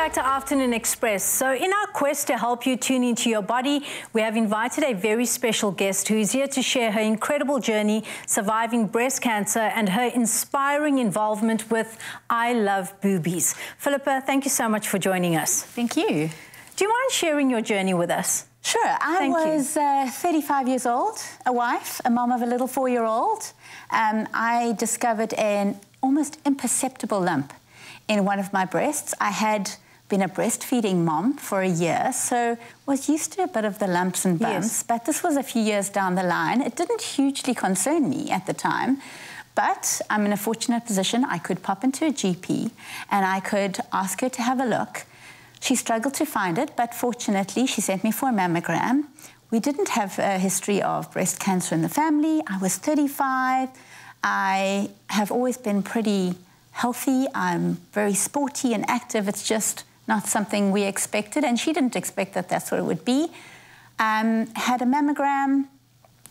back to Afternoon Express. So in our quest to help you tune into your body, we have invited a very special guest who is here to share her incredible journey surviving breast cancer and her inspiring involvement with I Love Boobies. Philippa, thank you so much for joining us. Thank you. Do you mind sharing your journey with us? Sure. I was 35 years old, a wife, a mom of a little 4-year-old. I discovered an almost imperceptible lump in one of my breasts. I had been a breastfeeding mom for a year, so was used to a bit of the lumps and bumps, yes. But this was a few years down the line. It didn't hugely concern me at the time, but I'm in a fortunate position. I could pop into a GP and I could ask her to have a look. She struggled to find it, but fortunately she sent me for a mammogram. We didn't have a history of breast cancer in the family. I was 35. I have always been pretty healthy. I'm very sporty and active. It's just not something we expected, and she didn't expect that that's what it would be. Had a mammogram,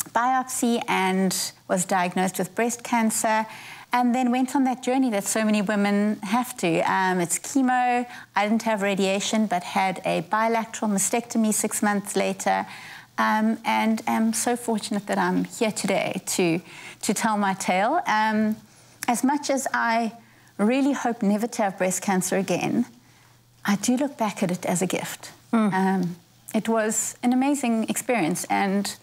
biopsy, and was diagnosed with breast cancer, and then went on that journey that so many women have to. It's chemo. I didn't have radiation, but had a bilateral mastectomy 6 months later, and am so fortunate that I'm here today to tell my tale. As much as I really hope never to have breast cancer again, I do look back at it as a gift. It was an amazing experience, and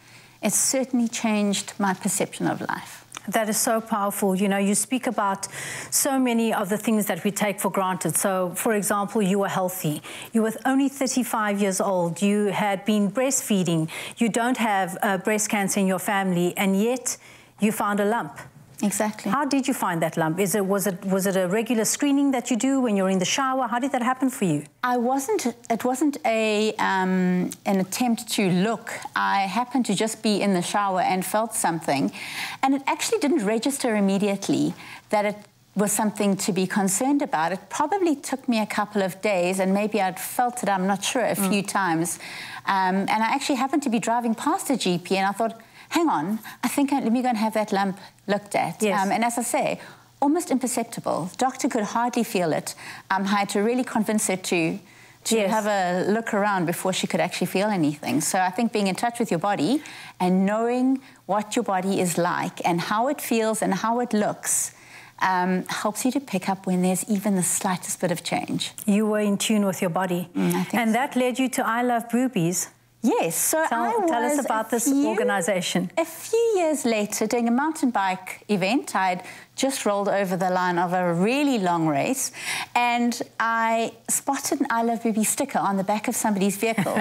it certainly changed my perception of life. That is so powerful. You know, you speak about so many of the things that we take for granted. So, for example, you were healthy. You were only 35 years old. You had been breastfeeding. You don't have breast cancer in your family, and yet you found a lump. Exactly. How did you find that lump? Was it a regular screening that you do when you're in the shower? How did that happen for you? It wasn't an attempt to look. I happened to just be in the shower and felt something, and it actually didn't register immediately that it was something to be concerned about. It probably took me a couple of days, and maybe I'd felt it, I'm not sure, a few times. And I actually happened to be driving past a GP, and I thought, hang on, I think let me go and have that lump looked at. Yes. And as I say, almost imperceptible. Doctor could hardly feel it. I had to really convince her to yes. have a look around before she could actually feel anything. So I think being in touch with your body and knowing what your body is like and how it feels and how it looks helps you to pick up when there's even the slightest bit of change. You were in tune with your body. I think and so. That led you to I Love Boobies. Yes, so tell us about this organisation. A few years later, doing a mountain bike event, I'd just rolled over the line of a really long race, and I spotted an I Love Boobies sticker on the back of somebody's vehicle.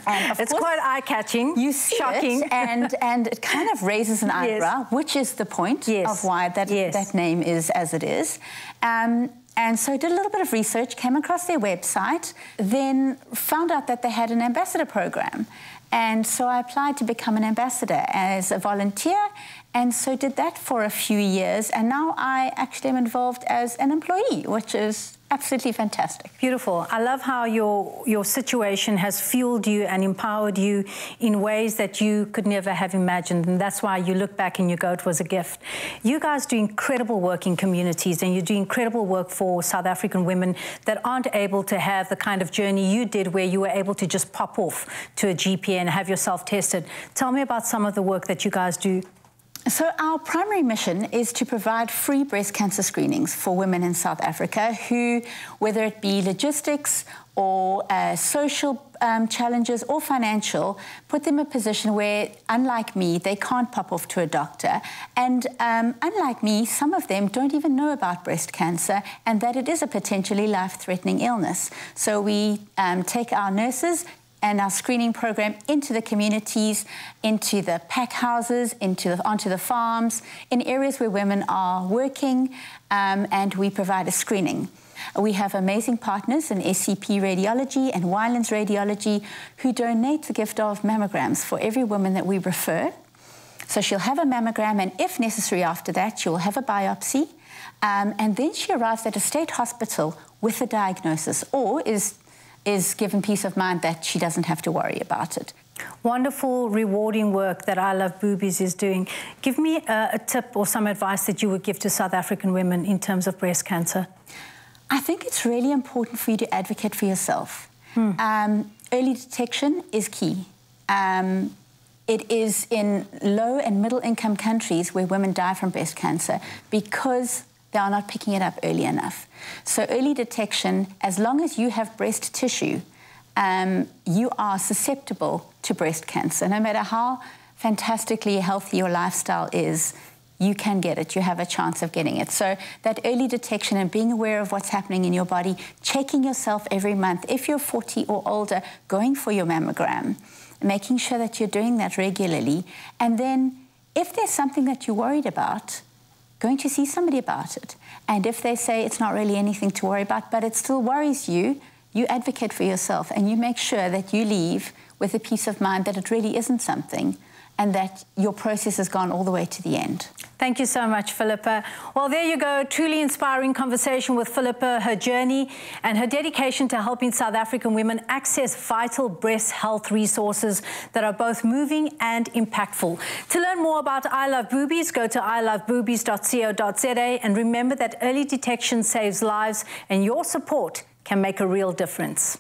And it's quite eye-catching, you see shocking, it, and it kind of raises an eyebrow, yes. which is the point yes. of why that name is as it is. And so I did a little bit of research, came across their website, then found out that they had an ambassador program. And so I applied to become an ambassador as a volunteer, and so did that for a few years. And now I actually am involved as an employee, which is absolutely fantastic. Beautiful. I love how your situation has fueled you and empowered you in ways that you could never have imagined, and that's why you look back and you go, it was a gift. You guys do incredible work in communities, and you do incredible work for South African women that aren't able to have the kind of journey you did, where you were able to just pop off to a GP and have yourself tested. Tell me about some of the work that you guys do. So our primary mission is to provide free breast cancer screenings for women in South Africa who, whether it be logistics or social challenges or financial, put them in a position where, unlike me, they can't pop off to a doctor. And unlike me, some of them don't even know about breast cancer and that it is a potentially life-threatening illness. So we take our nurses and our screening program into the communities, into the pack houses, onto the farms, in areas where women are working, and we provide a screening. We have amazing partners in SCP Radiology and Wylands Radiology who donate the gift of mammograms for every woman that we refer. So she'll have a mammogram, and if necessary after that, she'll have a biopsy, and then she arrives at a state hospital with a diagnosis, or is given peace of mind that she doesn't have to worry about it. Wonderful, rewarding work that I Love Boobies is doing. Give me a tip or some advice that you would give to South African women in terms of breast cancer. I think it's really important for you to advocate for yourself. Early detection is key. It is in low and middle income countries where women die from breast cancer because they are not picking it up early enough. So early detection, as long as you have breast tissue, you are susceptible to breast cancer. No matter how fantastically healthy your lifestyle is, you can get it. You have a chance of getting it. So that early detection and being aware of what's happening in your body, checking yourself every month. If you're 40 or older, going for your mammogram, making sure that you're doing that regularly. And then if there's something that you're worried about, going to see somebody about it. And if they say it's not really anything to worry about, but it still worries you, you advocate for yourself and you make sure that you leave with a peace of mind that it really isn't something and that your process has gone all the way to the end. Thank you so much, Philippa. Well, there you go, truly inspiring conversation with Philippa, her journey and her dedication to helping South African women access vital breast health resources that are both moving and impactful. To learn more about I Love Boobies, go to iloveboobies.co.za and remember that early detection saves lives and your support can make a real difference.